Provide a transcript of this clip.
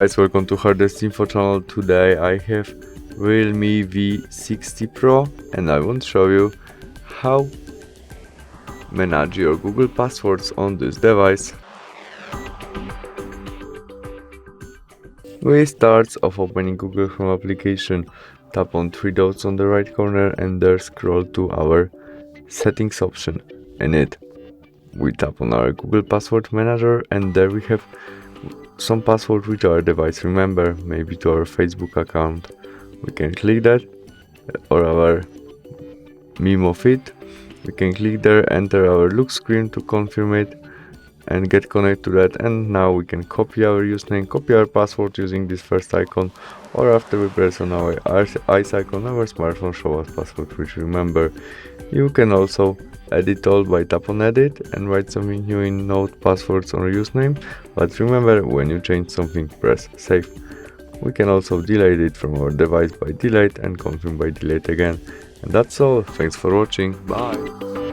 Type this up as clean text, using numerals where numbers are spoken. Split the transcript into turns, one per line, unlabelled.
Guys, welcome to HardReset.Info channel. Today I have REALME V60 Pro and I want to show you how manage your Google passwords on this device. We start off opening Google Chrome application, tap on three dots on the right corner and there scroll to our settings option. In it, we tap on our Google Password Manager and there we have some password which our device remember, maybe to our Facebook account. We can click that, or our memo feed. We can click there, enter our look screen to confirm it and get connected to that, and now we can copy our username, copy our password using this first icon, or after we press on our eyes icon, our smartphone show us password which remember. You can also edit all by tap on edit and write something new in note passwords or username, but remember, when you change something, press save. We can also delete it from our device by delete and confirm by delete again. And that's all. Thanks for watching. Bye.